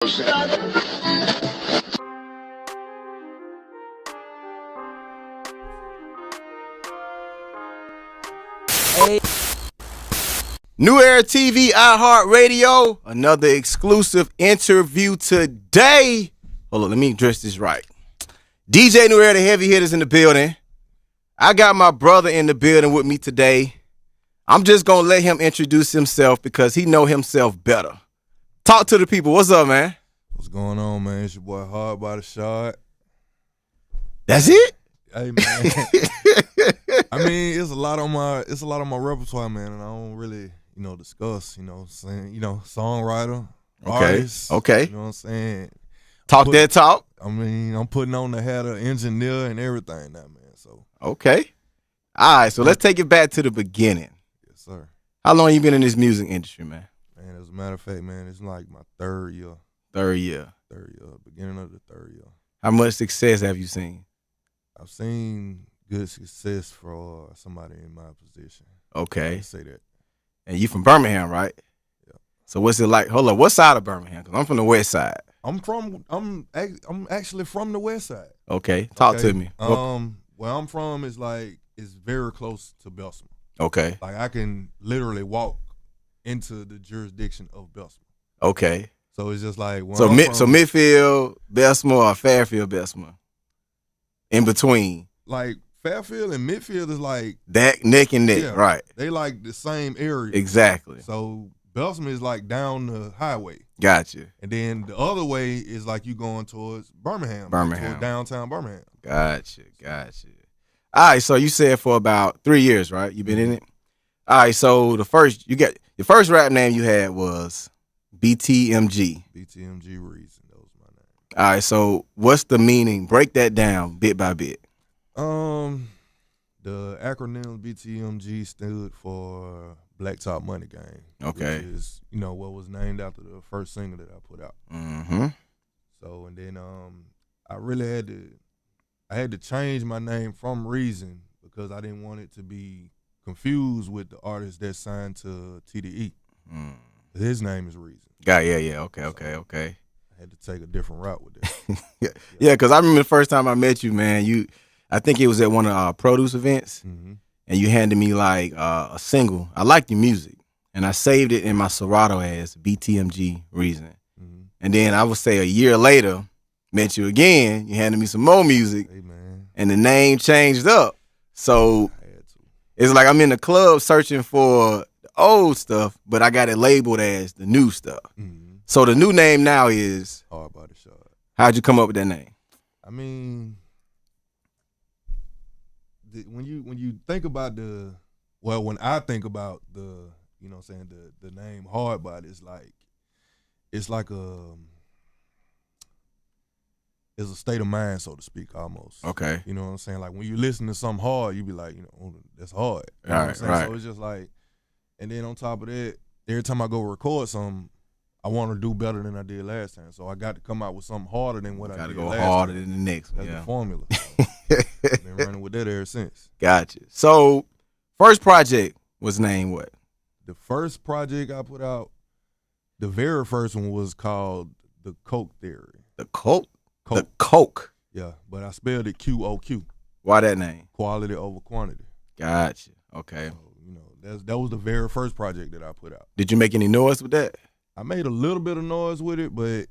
NewEraTV, iHeartRadio, another exclusive interview today. Hold on, let me address this right. DJ NewEra, the heavy hitters in the building. I got my brother in the building with me today. I'm just going to let him introduce himself because he know himself better. Talk to the people. What's up, man? What's going on, man? It's your boy HardBody Shard. That's it? Hey, man. I mean, it's a lot on my repertoire, man, and I don't really, discuss, saying, songwriter, artist. Okay. You know what I'm saying? Talk that talk. I mean, I'm putting on the hat of engineer and everything now, man. So. Okay. All right, so let's take it back to the beginning. Yes, sir. How long you been in this music industry, man? Man, as a matter of fact, man, it's like my third year. Beginning of the third year. How much success have you seen? I've seen good success for somebody in my position. Okay. I can say that. And you from Birmingham, right? Yeah. So what's it like? Hold up, what side of Birmingham? Because I'm from the west side. I'm actually from the west side. Okay. Talk to me. Where I'm from is it's very close to Bessemer. Okay. Like I can literally walk into the jurisdiction of Bessemer. Okay. So it's just like so Midfield, Bessemer, or Fairfield, Bessemer? In between. Like Fairfield and Midfield is like that neck and neck, yeah, right? They like the same area. Exactly. So Bessemer is like down the highway. Gotcha. And then the other way is like you going towards Birmingham. Towards downtown Birmingham. Gotcha. All right, so you said for about 3 years, right? You been in it? All right, so your first rap name you had was BTMG. BTMG Reason, that was my name. All right, so what's the meaning? Break that down bit by bit. The acronym BTMG stood for Black Top Money Gang. Okay. Which is, what was named after the first single that I put out. Mm-hmm. So, and then I really had to change my name from Reason because I didn't want it to be confused with the artist that signed to TDE. His name is Reason. Yeah. Okay. I had to take a different route with that. Yeah, because I remember the first time I met you, man. I think it was at one of our produce events, and you handed me like a single. I liked your music, and I saved it in my Serato as BTMG Reason. And then I would say a year later, met you again. You handed me some more music, hey, man. And the name changed up. So it's like I'm in the club searching for the old stuff, but I got it labeled as the new stuff. So the new name now is HardBody Shard. How'd you come up with that name? I mean, when you think about when I think about the name HardBody, it's like it's a state of mind, so to speak, almost. Okay. You know what I'm saying? Like when you listen to something hard, you be like, oh, that's hard. You know right, what I'm saying? right. So it's just like, and then on top of that, every time I go record something, I want to do better than I did last time. So I got to come out with something harder than what I did last time. Got to go harder than the next one. That's the formula. I've been running with that ever since. Gotcha. So first project was named what? The first project I put out, the very first one was called The Coke Theory. The Coke? The Coke. Yeah, but I spelled it QOQ. Why that name? Quality over quantity. Gotcha. Okay. So, that was the very first project that I put out. Did you make any noise with that? I made a little bit of noise with it, but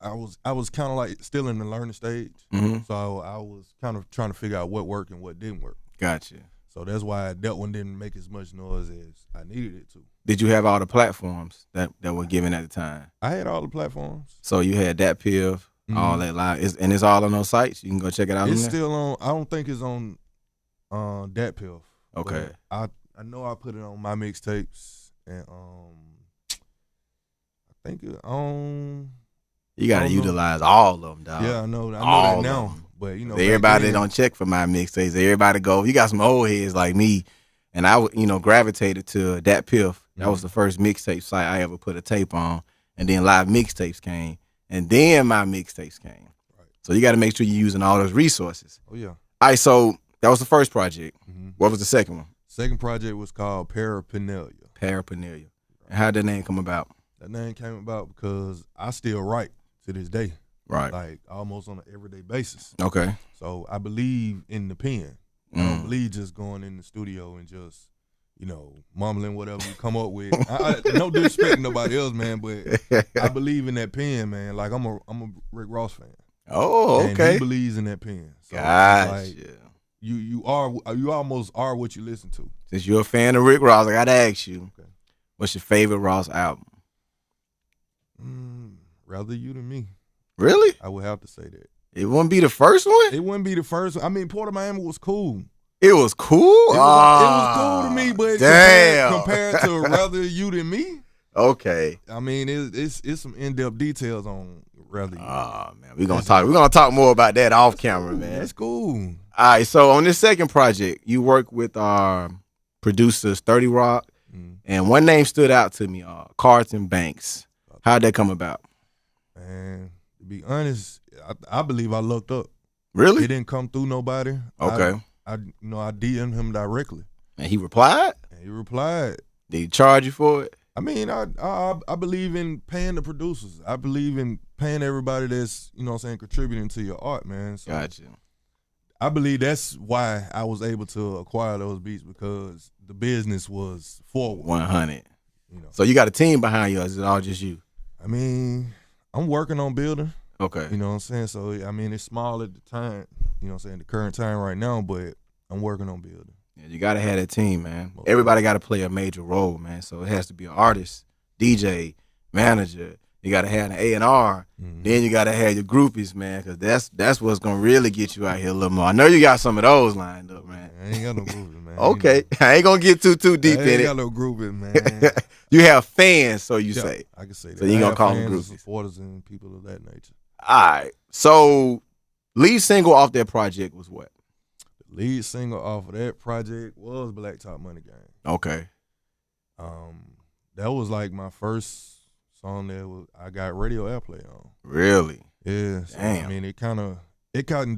I was kind of like still in the learning stage. So I was kind of trying to figure out what worked and what didn't work. Gotcha. So that's why that one didn't make as much noise as I needed it to. Did you have all the platforms that were given at the time? I had all the platforms. So you had that PIV, all that live, and it's all on those sites. You can go check it out. It's still on. I don't think it's on that PIV. Okay. I know I put it on my mixtapes and I think it on. You gotta utilize all of them, dog. Yeah, I know all that now. But everybody don't check for my mixtapes. Everybody go. You got some old heads like me, and I gravitated to that PIV. That was the first mixtape site I ever put a tape on, and then live mixtapes came, and then my mixtapes came. Right. So you got to make sure you're using all those resources. Oh yeah. All right, so that was the first project. What was the second one? Second project was called Paraphernalia. Paraphernalia. And how did that name come about? That name came about because I still write to this day. Right. Like almost on an everyday basis. Okay. So I believe in the pen. I don't believe just going in the studio and just, mumbling whatever you come up with. No disrespect to nobody else, man, but I believe in that pen, man. Like I'm a Rick Ross fan. Oh, okay. And he believes in that pen. So gotcha. Like, you almost are what you listen to. Since you're a fan of Rick Ross, I gotta ask you, what's your favorite Ross album? Rather You Than Me. Really? I would have to say that. It wouldn't be the first one? It wouldn't be the first one. I mean, Port of Miami was cool. It was cool? It was cool to me, but compared to Rather You Than Me, okay. I mean, it's some in-depth details on Rather You. Oh man, we're gonna talk more about that off camera, man. That's cool. All right, so on this second project, you work with our producers 30 Rock, and one name stood out to me, Carlton Banks. How'd that come about? Man, to be honest, I believe I looked up. Really? It didn't come through nobody. Okay. I DM'd him directly. And he replied? And he replied. Did he charge you for it? I mean, I believe in paying the producers. I believe in paying everybody that's, contributing to your art, man. So gotcha. I believe that's why I was able to acquire those beats, because the business was forward. 100. So you got a team behind you, or is it all just you? I mean, I'm working on building. Okay. You know what I'm saying? So, I mean, it's small at the time, the current time right now, but I'm working on building. Yeah, you got to have that team, man. Everybody got to play a major role, man. So it has to be an artist, DJ, manager. You got to have an A&R. Then you got to have your groupies, man, because that's what's going to really get you out here a little more. I know you got some of those lined up, man. I ain't got no groupies, man. Okay. I ain't going to get too deep in it. I ain't got no groupies, man. You have fans, so you say. I can say that. So you going to call them groupies. Supporters and people of that nature. All right. So lead single off that project was what? The lead single off of that project was Black Top Money Gang. Okay. That was like my first song that I got radio airplay on. Really? Yeah. So, damn. I mean, it kind of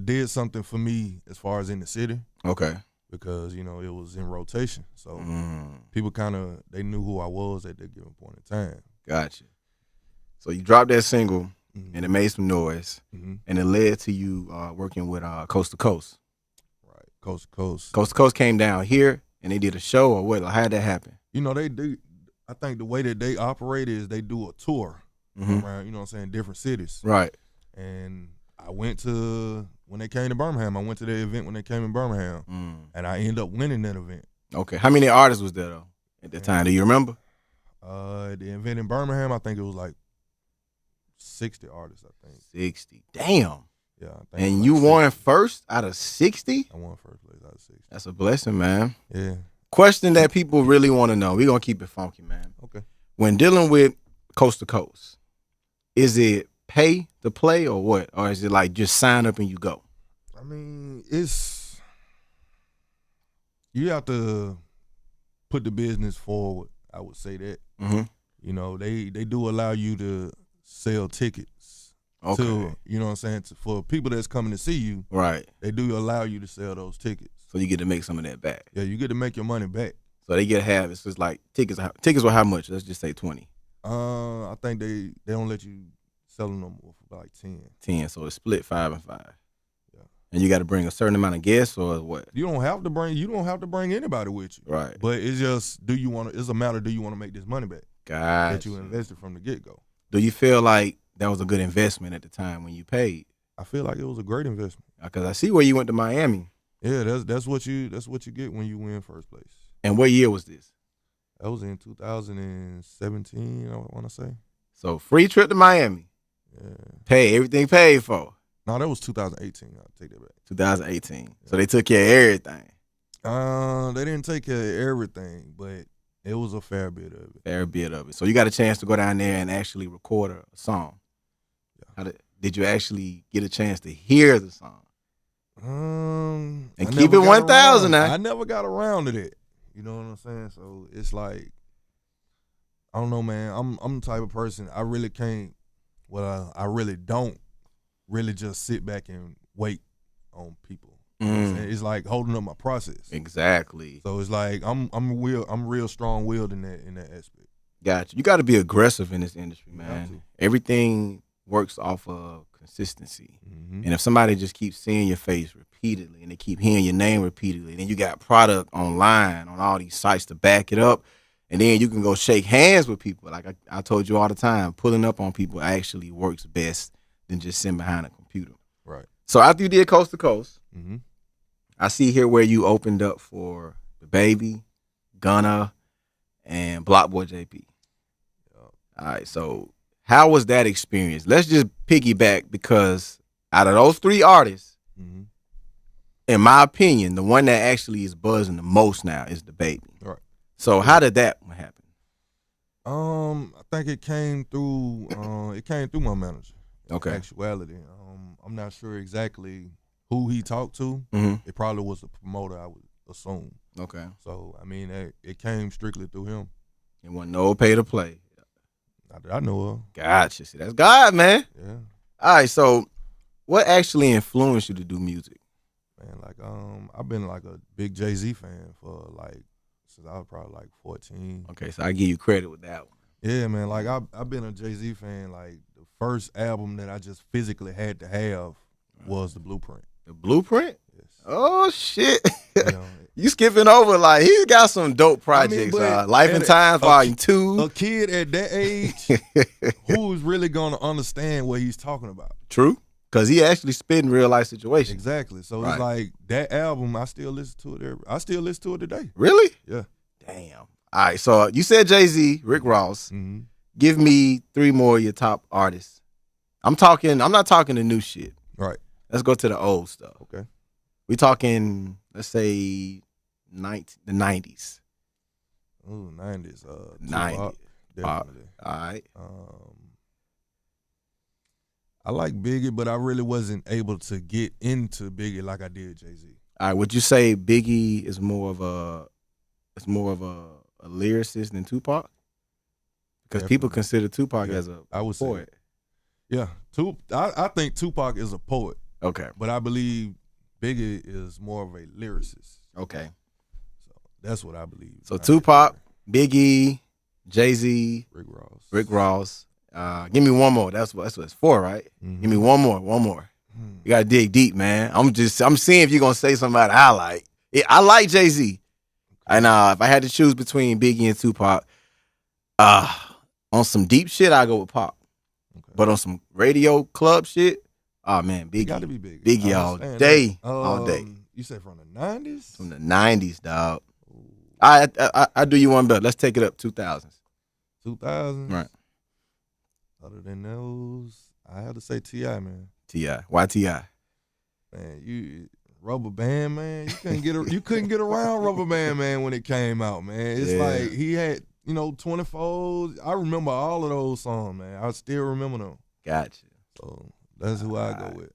did something for me as far as in the city. Okay. Because, it was in rotation. So people they knew who I was at that given point in time. Gotcha. So you dropped that single, and it made some noise, and it led to you working with Coast to Coast. Right, Coast to Coast. Coast to Coast came down here, and they did a show, or what? How'd that happen? They do. I think the way that they operate is they do a tour around, different cities. Right. And I went to, when they came to Birmingham, I went to their event when they came in Birmingham, and I ended up winning that event. Okay. How many artists was there, though, at that time? Do you remember? The event in Birmingham, I think it was like 60 artists, I think. 60. Damn. Yeah. And you won first out of 60? I won first place out of 60. That's a blessing, man. Yeah. Question that people really want to know. We're going to keep it funky, man. Okay. When dealing with Coast to Coast, is it pay to play or what? Or is it like just sign up and you go? I mean, you have to put the business forward, I would say that. They do allow you to sell tickets. Okay. To, for people that's coming to see you. Right. They do allow you to sell those tickets. So you get to make some of that back. Yeah, you get to make your money back. So they get half. It's just like tickets were how much? Let's just say 20. I think they don't let you sell them no more for like 10. 10. So it's split 5 and 5. Yeah. And you got to bring a certain amount of guests or what? You don't have to bring anybody with you. Right. But it's just it's a matter, do you want to make this money back? Gotcha. That you invested from the get-go. Do you feel like that was a good investment at the time when you paid? I feel like it was a great investment. Because I see where you went to Miami. Yeah, that's what you get when you win first place. And what year was this? That was in 2017, I want to say. So free trip to Miami. Yeah. Everything paid for. No, that was 2018. I'll take that back. 2018. Yeah. So they took care of everything. They didn't take care of everything, but it was a fair bit of it. Fair bit of it. So you got a chance to go down there and actually record a song. Yeah. Did you actually get a chance to hear the song? And keep it 1,000 now. I never got around to that. You know what I'm saying? So it's like, I don't know, man. I'm the type of person, I really can't, I really don't really just sit back and wait on people. It's like holding up my process. Exactly. So it's like I'm real strong willed in that aspect. Gotcha. You got to be aggressive in this industry, You have man. to. Everything works off of consistency. Mm-hmm. And if somebody just keeps seeing your face repeatedly and they keep hearing your name repeatedly, then you got product online on all these sites to back it up. And then you can go shake hands with people. Like I told you all the time, pulling up on people actually works best than just sitting behind a computer. Right. So after you did Coast to Coast, Mm-hmm. I see here where you opened up for The Baby, Gunna, and Block Boy JP. All right, so how was that experience? Let's just piggyback because out of those 3 artists, Mm-hmm. in my opinion, the one that actually is buzzing the most now is The Baby. Right. So how did that one happen? I think it came through my manager. Okay. In actuality, I'm not sure exactly who he talked to. Mm-hmm. It probably was the promoter, I would assume. Okay. So I mean, it came strictly through him. It wasn't no pay to play. Not that I know of. Gotcha. See, that's God, man. Yeah. All right, so what actually influenced you to do music? Man, like I've been like a big JayZ fan for like since I was probably like 14. Okay, so I give you credit with that one. Yeah, man. Like I've been a JayZ fan. Like the first album that I just physically had to have was The Blueprint. The Blueprint? Yes. Oh shit. You know, You skipping over, like, he's got some dope projects. but Life and Times Volume 2. a kid at that age who's really gonna understand what he's talking about. True. Because he actually spit in real life situations. Exactly. So Right. it's like that album, I still listen to it. I still listen to it today. Really? Yeah. Damn. All right, so you said JayZ, Rick Ross. Mm-hmm. Give me 3 more of your top artists. I'm not talking the new shit. Right. Let's go to the old stuff. Okay. We talking, let's say, the 90s. Ooh, 90s. 90s. Tupac, definitely. All right. I like Biggie, but I really wasn't able to get into Biggie like I did JayZ. All right. Would you say Biggie is more of a lyricist than Tupac? Because people Definitely. consider Tupac Yeah, as a I would say poet. Yeah. I think Tupac is a poet, Okay. but I believe Biggie is more of a lyricist. Okay. So that's what I believe. So Tupac, Biggie, JayZ, Rick Ross. Rick Ross. Give me one more. That's what it's for, right? Mhm. Give me one more. You gotta dig deep, man. I'm seeing if you're gonna say somebody I like. Yeah, I like JayZ. And if I had to choose between Biggie and Tupac, on some deep shit, I go with Pac. Okay. But on some radio club shit, oh man, It Biggie. got to be Biggie. Biggie I all understand day. that. All day. You said from the 90s? From the 90s, dog. I do you one better. Let's take it up 2000s. 2000s? Right. Other than those, I have to say T.I., man. T.I. Why T.I.? Man, Rubber Band, man. You couldn't get around Rubber Band, man, when it came out, man. It's like he had, 24. I remember all of those songs, man. I still remember them. Gotcha. So that's who I go with.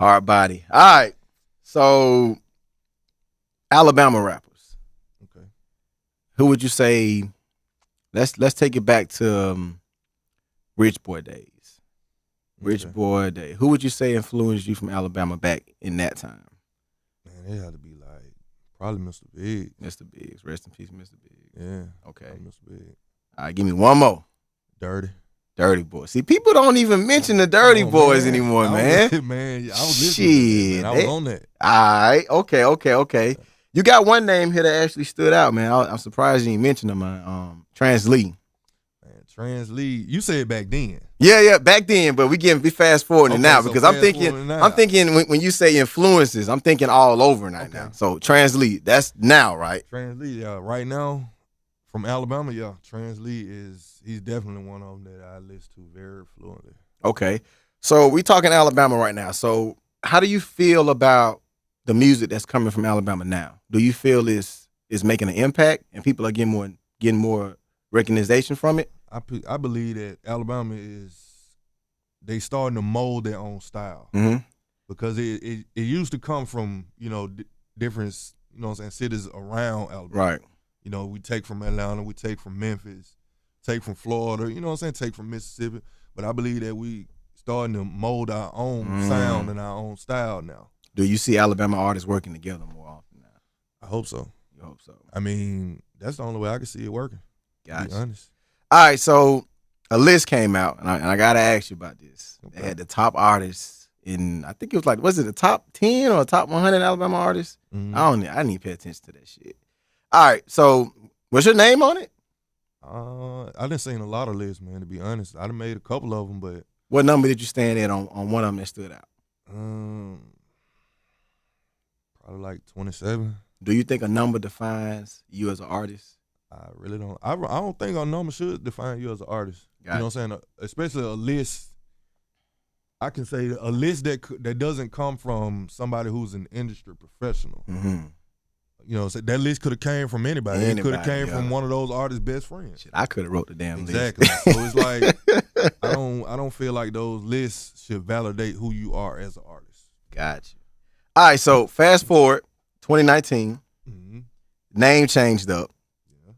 HardBody. All right. So Alabama rappers. Okay. Who would you say? Let's take it back to Rich Boy days. Rich Boy Day. Who would you say influenced you from Alabama back in that time? Man, it had to be like probably Mr. Big. Mr. Biggs. Rest in peace, Mr. Biggs. Yeah. Okay. Mr. Big. All right, give me one more. Dirty. Dirty Boy. See, people don't even mention the Dirty Boys anymore, man. Man, I was listening to that, man. I was on that. All right. Okay. You got one name here that actually stood out, man. I'm surprised you didn't mention him, man. Trans Lee. Man, Trans Lee. You said back then. Yeah, back then, but we fast forwarding now so because I'm thinking when you say influences, I'm thinking all over now. So Trans Lee, that's now, right? Trans Lee, right now, from Alabama, Trans Lee he's definitely one of them that I listen to very fluently. Okay. So we talking Alabama right now. So how do you feel about the music that's coming from Alabama now? Do you feel it's making an impact and people are getting more recognition from it? I believe that Alabama they starting to mold their own style. Mm-hmm. Because it used to come from, different, cities around Alabama. Right. We take from Atlanta, we take from Memphis, take from Florida, take from Mississippi. But I believe that we starting to mold our own sound and our own style now. Do you see Alabama artists working together more often now? I hope so. You hope so. I mean, that's the only way I can see it working, to be honest. All right, so a list came out, and I gotta ask you about this. Okay. They had the top artists in, I think it was like, was it the top 10 or top 100 Alabama artists? Mhm. I didn't even pay attention to that shit. All right, so what's your name on it? I done seen a lot of lists, man. To be honest, I done made a couple of them, but What number did you stand at on one of them that stood out? probably like 27. Do you think a number defines you as an artist? I really don't. I don't think a number should define you as an artist. You know what I'm saying? Especially a list. I can say a list that doesn't come from somebody who's an industry professional. Mm-hmm. You know, so that list could have came from anybody. It could have came from one of those artists' best friends. Shit, I could have wrote the damn exactly. list. So it's like I don't feel like those lists should validate who you are as an artist. Gotcha. All right, so fast forward 2019, Mm-hmm. name changed up. Yeah.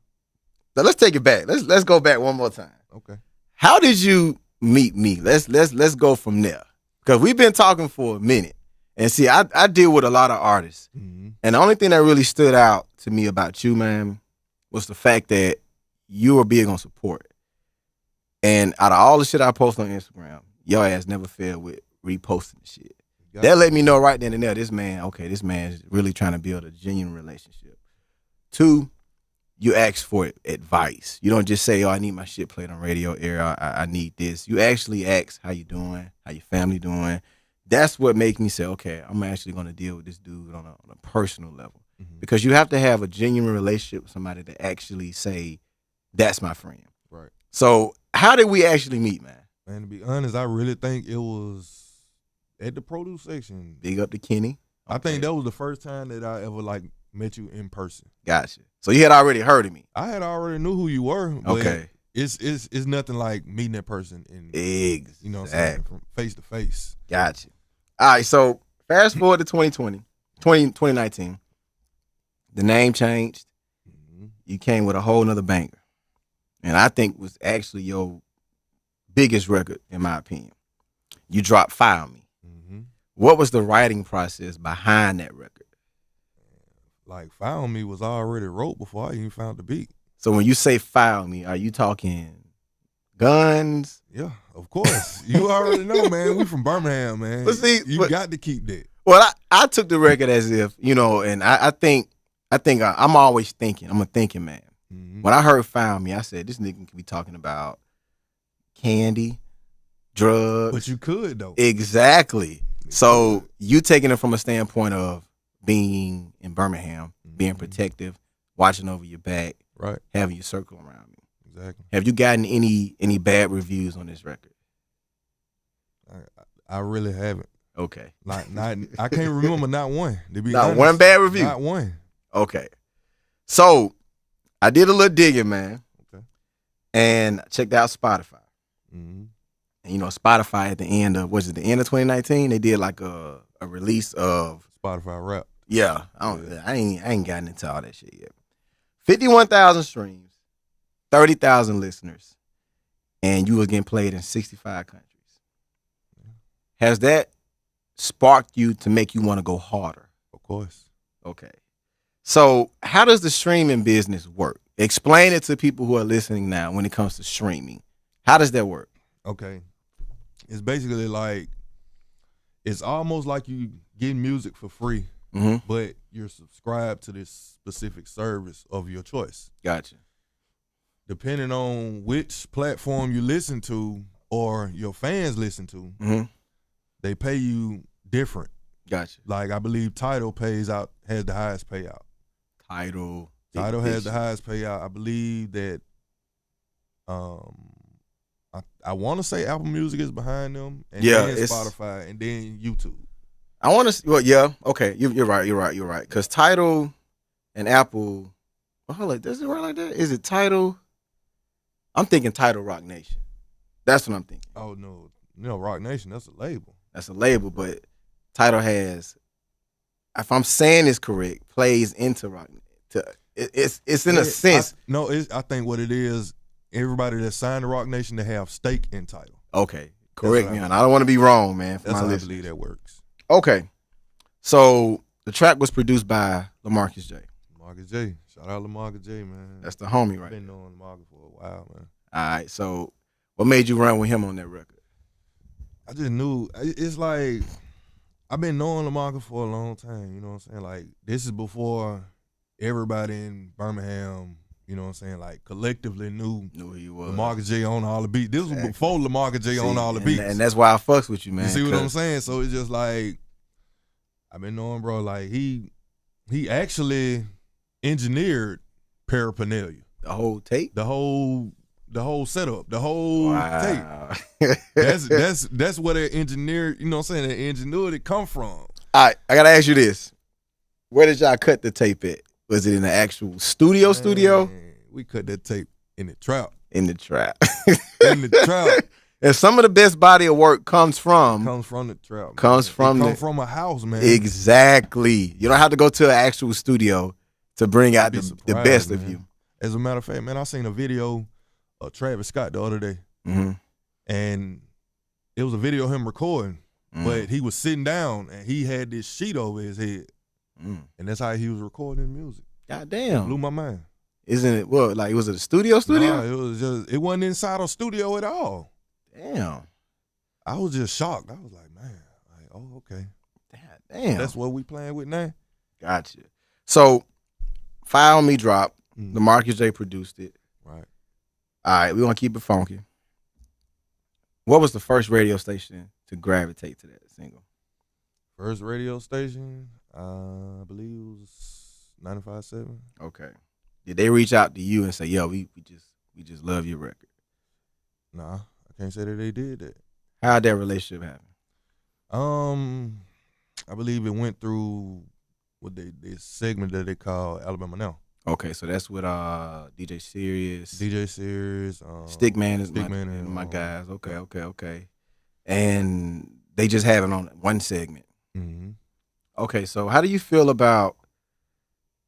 So let's take it back. Let's go back one more time. Okay. How did you meet me? Let's go from there, because we've been talking for a minute. And see, I deal with a lot of artists. Mm-hmm. And the only thing that really stood out to me about you, man, was the fact that you were big on support. And out of all the shit I post on Instagram, your ass never failed with reposting the shit. That let me know right then and there, this man is really trying to build a genuine relationship. 2, you ask for advice. You don't just say, oh, I need my shit played on radio air. I need this. You actually ask how you doing, how your family doing. That's what makes me say, okay, I'm actually going to deal with this dude on a personal level. Mm-hmm. Because you have to have a genuine relationship with somebody to actually say, that's my friend. Right. So how did we actually meet, man? Man, to be honest, I really think it was at the produce section. Big up to Kenny. I think that was the first time that I ever like met you in person. Gotcha. So you had already heard of me. I had already knew who you were. But Okay. It's nothing like meeting that person in Exactly. you know what I'm saying, from face to face. Gotcha. All right, so fast forward to 2019. The name changed. Mm-hmm. You came with a whole nother banger. And I think was actually your biggest record, in my opinion. You dropped Fire on Me. Mm-hmm. What was the writing process behind that record? Like Fire on Me was already wrote before I even found the beat. So when you say Fire on Me, are you talking guns? Yeah, of course. You already know, man. We from Birmingham, man. But see, you got to keep that. Well, I took the record as if, and I think I'm always thinking. I'm a thinking man. Mm-hmm. When I heard Fire on Me, I said, this nigga could be talking about candy, drugs. But you could, though. Exactly. So you taking it from a standpoint of being in Birmingham, being protective, watching over your back, right, having your circle around me. Exactly. Have you gotten any bad reviews on this record? I really haven't. Okay. Not I can't remember not one. To be Not honest. one bad review? Not one. Okay. So I did a little digging, man. Okay. And checked out Spotify. Mm-hmm. And Spotify at the end of, was it the end of 2019? They did like a release of Spotify Rap. Yeah. I ain't gotten into all that shit yet. 51,000 streams, 30,000 listeners, and you was getting played in 65 countries. Has that sparked you to make you want to go harder? Of course. Okay. So how does the streaming business work? Explain it to people who are listening now when it comes to streaming. How does that work? Okay. It's basically like, it's almost like you getting music for free, but you're subscribed to this specific service of your choice. Gotcha. Depending on which platform you listen to or your fans listen to, they pay you different. Gotcha. Like I believe Tidal has the highest payout. Tidal has the highest payout. I believe that I want to say Apple Music is behind them, and then Spotify, and then YouTube. I want to. Well, yeah, okay, you're right. Because Tidal and Apple. Well, hold on, does it work like that? Is it Tidal? I'm thinking Tidal Rock Nation. That's what I'm thinking. Oh no, Rock Nation. That's a label. That's a label, but Tidal has, if I'm saying this correct, plays into Rock. It's in a sense. I think what it is. Everybody that signed to Rock Nation, they have stake in Tidal. Okay, correct me. I don't want to be wrong, man. That's how I believe that works. Okay, so the track was produced by LaMarcus J. LaMarcus J. Shout out LaMarcus J, man. That's the homie, right? I've been knowing LaMarcus for a while, man. All right. So, what made you run with him on that record? I just knew. It's like I've been knowing LaMarcus for a long time. You know what I'm saying? Like this is before everybody in Birmingham, you know what I'm saying, like collectively knew Who he was. LaMarcus J on all the beats. This was before LaMarcus J on all the beats. And that's why I fucks with you, man. You see what I'm saying? So it's just like I've been knowing, bro. Like he actually engineered paraphernalia. The whole tape? The whole setup, the whole tape. That's where the engineer, you know what I'm saying, the ingenuity come from. All right, I gotta ask you this. Where did y'all cut the tape at? Was it in the actual studio? We cut that tape in the trap. In the trap. In the trap. And some of the best body of work comes from the trap. Comes from a house, man. Exactly. You don't have to go to an actual studio to bring out the best of you. As a matter of fact, man, I seen a video of Travis Scott the other day. Mm-hmm. And it was a video of him recording, but he was sitting down and he had this sheet over his head. And that's how he was recording music. God damn. Blew my mind. Isn't it, what, like, was it a studio? Nah, it wasn't inside a studio at all. Damn. I was just shocked. I was like, man, like, oh, okay. Damn. That's what we playing with now. Gotcha. So, Fire on Me dropped. LaMarcus J produced it. Right. All right, we're going to keep it funky. What was the first radio station to gravitate to that single? First radio station, I believe it was 95.7. Okay. Did they reach out to you and say, yo, we just love your record? Nah, I can't say that they did that. How'd that relationship happen? I believe it went through this segment that they call Alabama Now. Okay, so that's with DJ Serious. Stickman is my guys. Okay. And they just have it on one segment. Mm-hmm. Okay, so how do you feel about,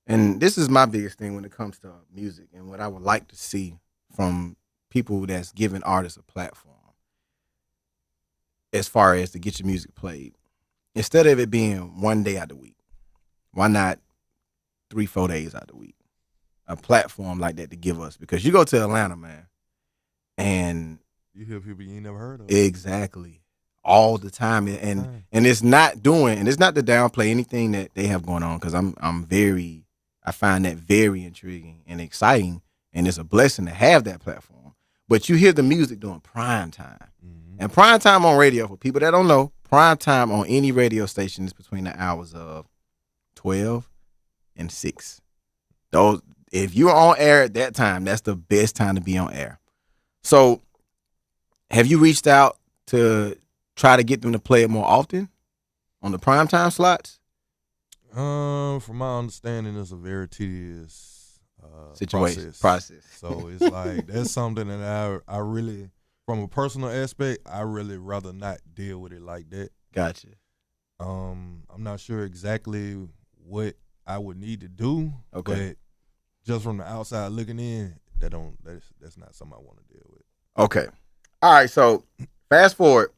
and this is my biggest thing when it comes to music and what I would like to see from people that's giving artists a platform as far as to get your music played. Instead of it being one day out of the week, why not 3-4 days out of the week? A platform like that to give us, because you go to Atlanta, man, and you hear people you ain't never heard of. Exactly. All the time. And it's not to downplay anything that they have going on, because I find that very intriguing and exciting, and it's a blessing to have that platform. But you hear the music during prime time. Mm-hmm. And prime time on radio, for people that don't know, prime time on any radio station is between the hours of 12 and 6. Those, if you're on air at that time, that's the best time to be on air. So have you reached out to try to get them to play it more often on the primetime slots? From my understanding, it's a very tedious process. So it's like that's something that I really, from a personal aspect, I really rather not deal with it like that. Gotcha. I'm not sure exactly what I would need to do. Okay. But just from the outside looking in, that's not something I want to deal with. Okay. All right. So fast forward.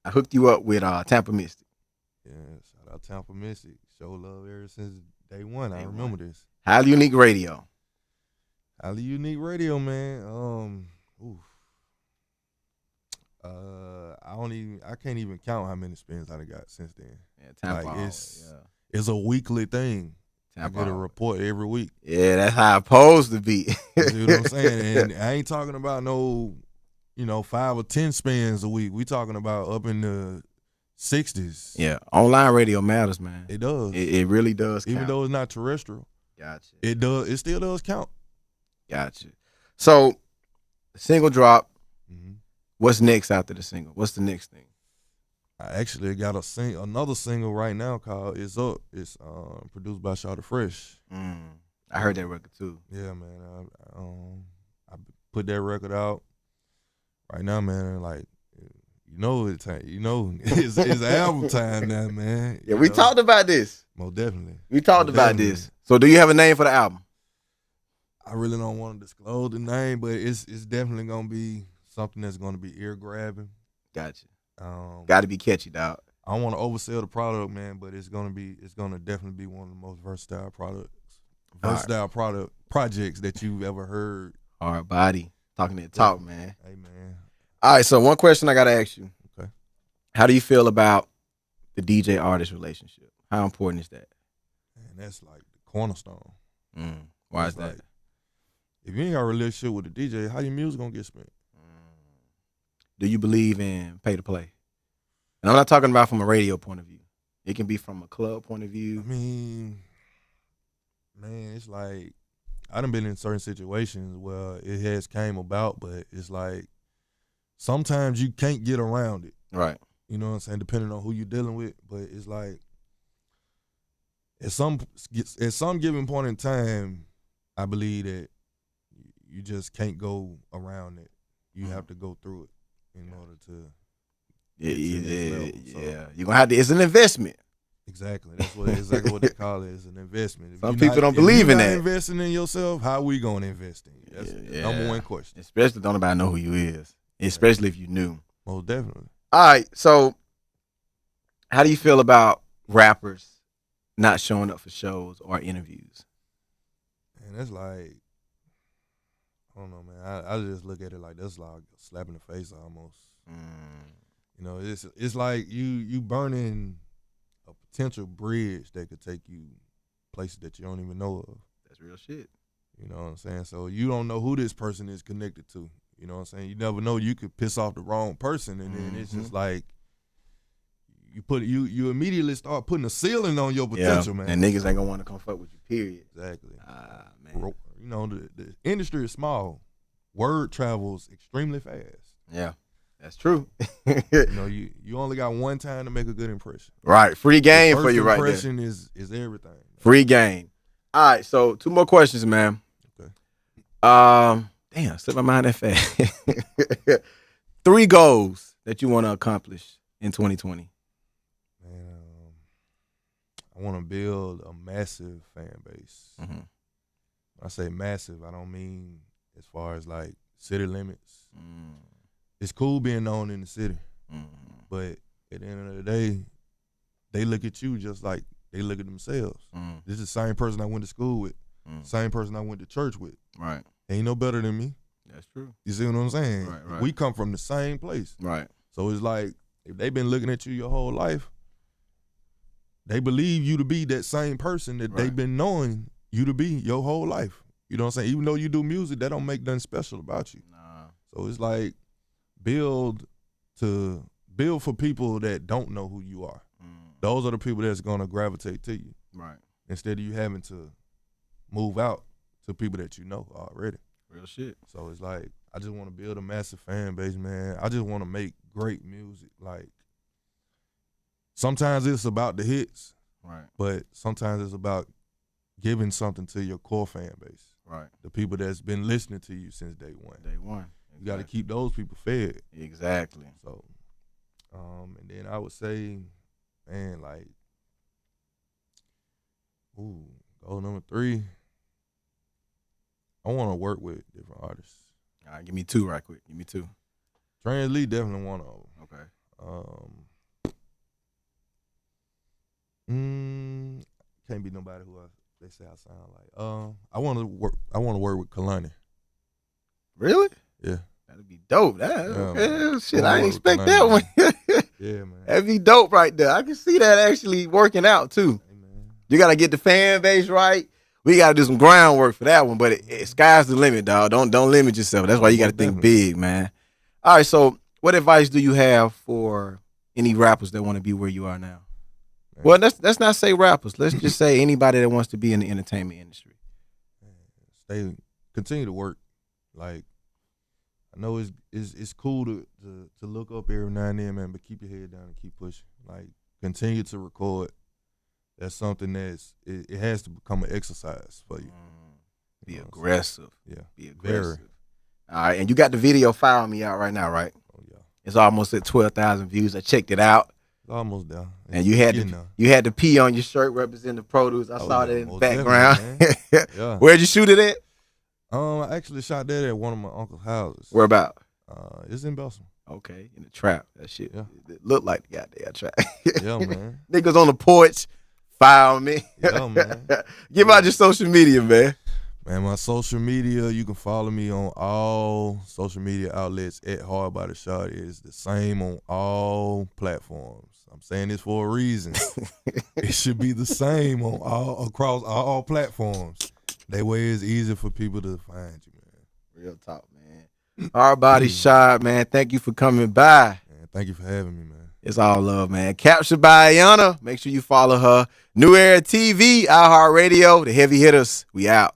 I hooked you up with Tampa Mystic. Yeah, shout out Tampa Mystic. Show love ever since day one. I remember this. Highly Unique Radio. Highly Unique Radio, man. I can't even count how many spins I got since then. Yeah, Tampa. It's a weekly thing. Tampa. I get a report every week. Yeah, that's how it's supposed to be. You see what I'm saying? And I ain't talking about no 5 or 10 spins a week. We talking about up in the 60s. Yeah, online radio matters, man. It does. It really does count. Even though it's not terrestrial. Gotcha. It does. It still does count. Gotcha. So, the single drop. Mm-hmm. What's next after the single? What's the next thing? I actually got another single right now called "It's Up." It's produced by Shard Fresh. I heard that record too. Yeah, man. I put that record out right now, man. Like, it's time. It's album time now, man. Yeah, we talked about this. Most definitely. We talked about this. So, do you have a name for the album? I really don't want to disclose the name, but it's definitely gonna be something that's gonna be ear grabbing. Gotcha. Got to be catchy, dog. I don't want to oversell the product, man, but it's gonna definitely be one of the most versatile projects that you've ever heard. HardBody. talking that talk, man. Hey, man. All right, so one question I got to ask you. Okay. How do you feel about the DJ-artist relationship? How important is that? Man, that's like the cornerstone. Why is that? Like, if you ain't got a relationship with the DJ, how your music gonna get spent? Do you believe in pay to play? And I'm not talking about from a radio point of view. It can be from a club point of view. I mean, man, it's like I done been in certain situations where it has came about, but it's like sometimes you can't get around it. Right. You know what I'm saying? Depending on who you're dealing with. But it's like at some given point in time, I believe that you just can't go around it. You have to go through it in order to get to the next level. So, you're gonna have to. It's an investment. Exactly. That's exactly what they call it. It's an investment. If Some people don't believe in that. Investing in yourself, how we gonna invest in you? That's the number one question. Especially don't nobody know who you is. Especially if you knew. Most definitely. All right. So, how do you feel about rappers not showing up for shows or interviews? And that's like, I don't know, man. I just look at it like that's like a slap in the face almost. You know, it's like you burning a potential bridge that could take you places that you don't even know of. That's real shit. You know what I'm saying? So you don't know who this person is connected to. You know what I'm saying? You never know. You could piss off the wrong person, and then it's just like you immediately start putting a ceiling on your potential, man. And niggas ain't gonna want to come fuck with you. Period. Exactly. Man. You know, the industry is small. Word travels extremely fast. Yeah, that's true. You know, you only got one time to make a good impression. Right. Free game for you right there. First impression is everything. Man. Free game. All right, so 2 more questions, man. Okay. Damn, slipped my mind that fast. 3 goals that you want to accomplish in 2020. Man, I want to build a massive fan base. When I say massive, I don't mean as far as like city limits. It's cool being known in the city, but at the end of the day, they look at you just like they look at themselves. This is the same person I went to school with, same person I went to church with. Right. Ain't no better than me. That's true. You see what I'm saying? Right. We come from the same place. Right. So it's like if they've been looking at you your whole life, they believe you to be that same person that they've been knowing you to be your whole life. You know what I'm saying? Even though you do music, that don't make nothing special about you. Nah. So it's like build for people that don't know who you are. Those are the people that's gonna gravitate to you. Right. Instead of you having to move out to people that you know already. Real shit. So it's like I just want to build a massive fan base, man. I just want to make great music. Like sometimes it's about the hits, right? But sometimes it's about giving something to your core fan base, right? The people that's been listening to you since day one. Day one. Exactly. You got to keep those people fed. Exactly. So, and then I would say, man, like, goal number 3. I want to work with different artists. All right, give me 2 right quick. Give me 2. Trans Lee definitely one of them. Okay. Can't be nobody who they say I sound like. I want to work with Kalani. Really? Yeah. That'd be dope. Shit, I didn't expect Kalani, that one. Yeah, man. That'd be dope right there. I can see that actually working out too. Hey, man. You gotta get the fan base right. We gotta do some groundwork for that one, but sky's the limit, dog. Don't limit yourself. That's why you gotta think big, man. All right, so what advice do you have for any rappers that want to be where you are now? Man. Well, let's not say rappers. Let's just say anybody that wants to be in the entertainment industry. Continue to work. Like, I know it's cool to look up every now and then, man, but keep your head down and keep pushing. Like, continue to record. That's something it has to become an exercise for you. Be aggressive. Yeah. Be aggressive. Very. All right, and you got the video Fire Me out right now, right? Oh yeah. It's almost at 12,000 views. I checked it out. It's almost down. And you had the P on your shirt representing the produce. I saw that in the background. Yeah. Where'd you shoot it at? I actually shot that at one of my uncle's houses. Where about? It's in Belsom. Okay, in the trap. That shit. Yeah. It looked like the goddamn trap. Yeah, man. Niggas on the porch, fire on me. Yeah, man. Give out your social media, man. Man, my social media, you can follow me on all social media outlets at HardBody Shard. It is the same on all platforms. I'm saying this for a reason. It should be the same on across all platforms. That way it's easy for people to find you, man. Real talk, man. HardBody Shard, man. Thank you for coming by. Man, thank you for having me, man. It's all love, man. Captured by Ayana. Make sure you follow her. NewEraTV, iHeartRadio, the heavy hitters. We out.